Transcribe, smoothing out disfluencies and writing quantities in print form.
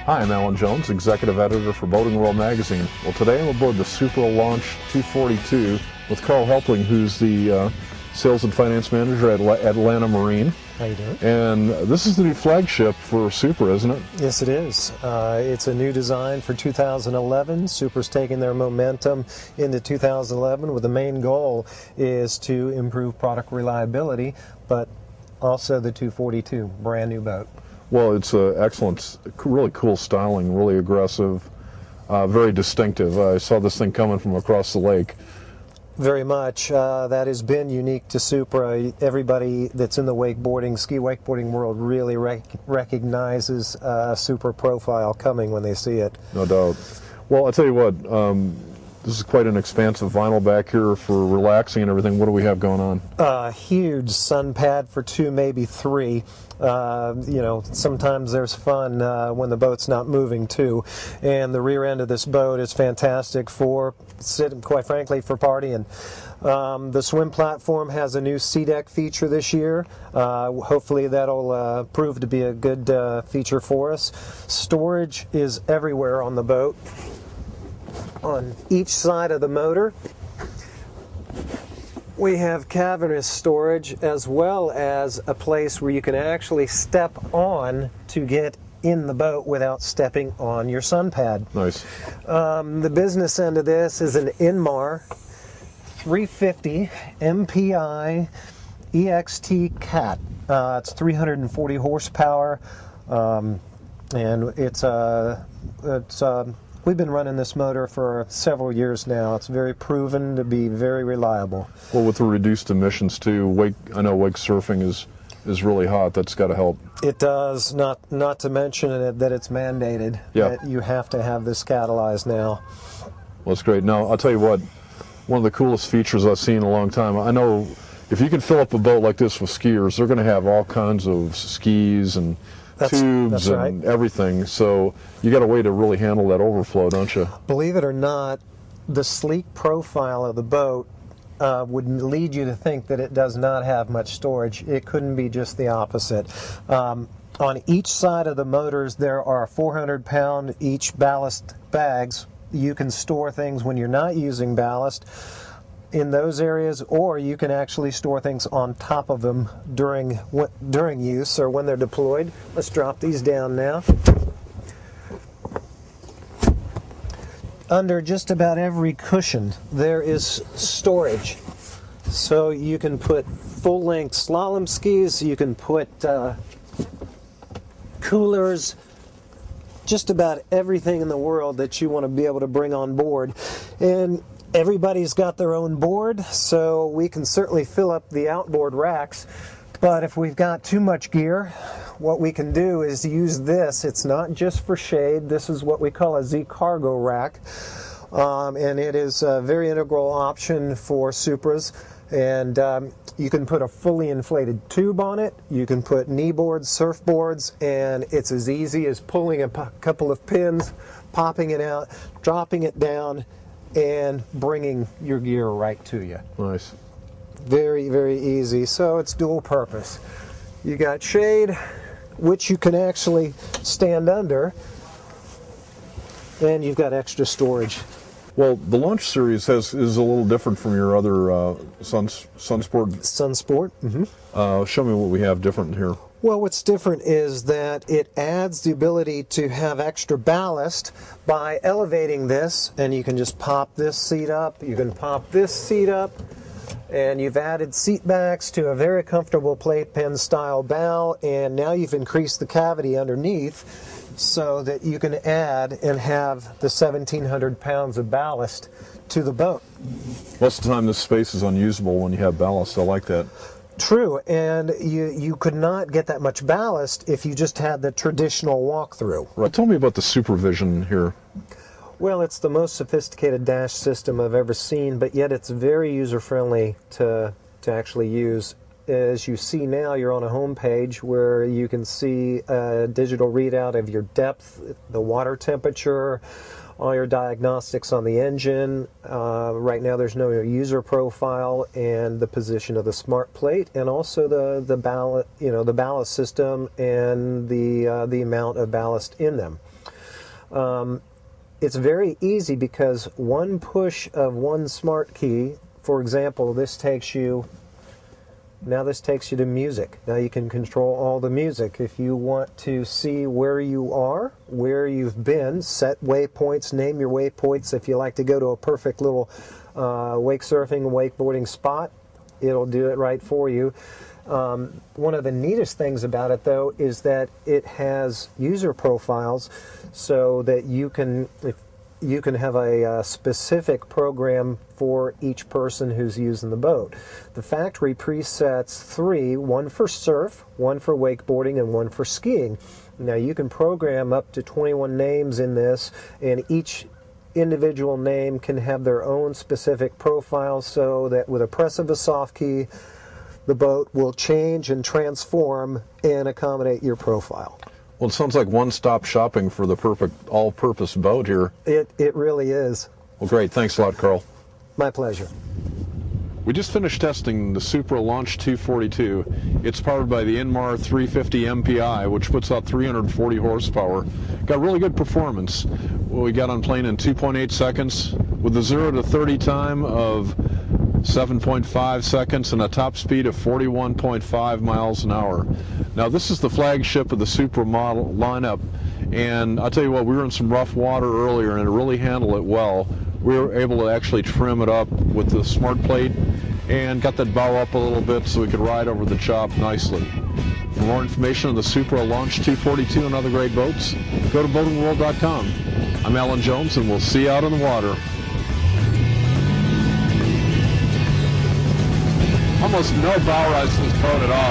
Hi, I'm Alan Jones, Executive Editor for Boating World Magazine. Well, today I'm aboard the Supra Launch 242 with Carl Helpling, who's the Sales and Finance Manager at Atlanta Marine. How you doing? And this is the new flagship for Supra, isn't it? Yes, it is. It's a new design for 2011. Supra's taking their momentum into 2011 with the main goal is to improve product reliability, but also the 242, brand new boat. Well, it's excellent, really cool styling, really aggressive, very distinctive. I saw this thing coming from across the lake. Very much. That has been unique to Supra. Everybody that's in the wakeboarding, ski wakeboarding world really recognizes a Supra profile coming when they see it. No doubt. Well, I'll tell you what, this is quite an expansive vinyl back here for relaxing and everything. What do we have going on? A huge sun pad for 2, maybe 3. You know, sometimes there's fun when the boat's not moving too. And the rear end of this boat is fantastic for sitting, quite frankly, for partying. The swim platform has a new C-deck feature this year. Hopefully that'll prove to be a good feature for us. Storage is everywhere on the boat. On each side of the motor, we have cavernous storage as well as a place where you can actually step on to get in the boat without stepping on your sun pad. Nice. The business end of this is an Inmar 350 MPI EXT Cat. It's 340 horsepower, and we've been running this motor for several years now. It's very proven to be very reliable. Well, with the reduced emissions too, I know wake surfing is really hot. That's got to help. It does, not to mention that it's mandated that you have to have this catalyzed now. Well, that's great. Now, I'll tell you what, one of the coolest features I've seen in a long time, I know if you can fill up a boat like this with skiers, they're going to have all kinds of skis and tubes and everything, so you got a way to really handle that overflow, don't you? Believe it or not, the sleek profile of the boat would lead you to think that it does not have much storage. It couldn't be just the opposite. On each side of the motors there are 400-pound each ballast bags. You can store things when you're not using ballast in those areas, or you can actually store things on top of them during use or when they're deployed. Let's drop these down now. Under just about every cushion there is storage, so you can put full-length slalom skis, you can put coolers, just about everything in the world that you want to be able to bring on board. And everybody's got their own board, so we can certainly fill up the outboard racks. But if we've got too much gear, what we can do is use this. It's not just for shade. This is what we call a Z cargo rack. And it is a very integral option for Supras. And you can put a fully inflated tube on it. You can put knee boards, surfboards, and it's as easy as pulling a couple of pins, popping it out, dropping it down, and bringing your gear right to you. Nice. Very, very easy. So it's dual purpose. You got shade, which you can actually stand under, and you've got extra storage. Well, the Launch series is a little different from your other Sunsport. Sunsport. Mm-hmm. Show me what we have different here. Well, what's different is that it adds the ability to have extra ballast by elevating this, and you can just pop this seat up, you can pop this seat up, and you've added seat backs to a very comfortable playpen style bow, and now you've increased the cavity underneath so that you can add and have the 1,700 pounds of ballast to the boat. Most of the time this space is unusable when you have ballast. I like that. True, and you could not get that much ballast if you just had the traditional walkthrough. Right. Tell me about the SupraVision here. Well, it's the most sophisticated dash system I've ever seen, but yet it's very user-friendly to actually use. As you see now, you're on a home page where you can see a digital readout of your depth, the water temperature, all your diagnostics on the engine. Right now there's no user profile, and the position of the smart plate, and also the ballast system and the amount of ballast in them. It's very easy because one push of one smart key, for example, this takes you to music. Now you can control all the music. If you want to see where you are, where you've been, set waypoints, name your waypoints. If you like to go to a perfect little wake surfing, wakeboarding spot, it'll do it right for you. One of the neatest things about it, though, is that it has user profiles, so that you can have a specific program for each person who's using the boat. The factory presets 3, one for surf, one for wakeboarding, and one for skiing. Now you can program up to 21 names in this, and each individual name can have their own specific profile, so that with a press of a soft key, the boat will change and transform and accommodate your profile. Well, it sounds like one-stop shopping for the perfect all-purpose boat here. It really is. Well, great. Thanks a lot, Carl. My pleasure. We just finished testing the Supra Launch 242. It's powered by the Inmar 350 MPI, which puts out 340 horsepower. Got really good performance. We got on plane in 2.8 seconds with a 0 to 30 time of 7.5 seconds and a top speed of 41.5 miles an hour. Now, this is the flagship of the Supra model lineup, and I'll tell you what, we were in some rough water earlier and it really handled it well. We were able to actually trim it up with the smart plate and got that bow up a little bit so we could ride over the chop nicely. For more information on the Supra Launch 242 and other great boats, go to boatingworld.com. I'm Alan Jones, and we'll see you out on the water. Almost no bow rise in this boat at all.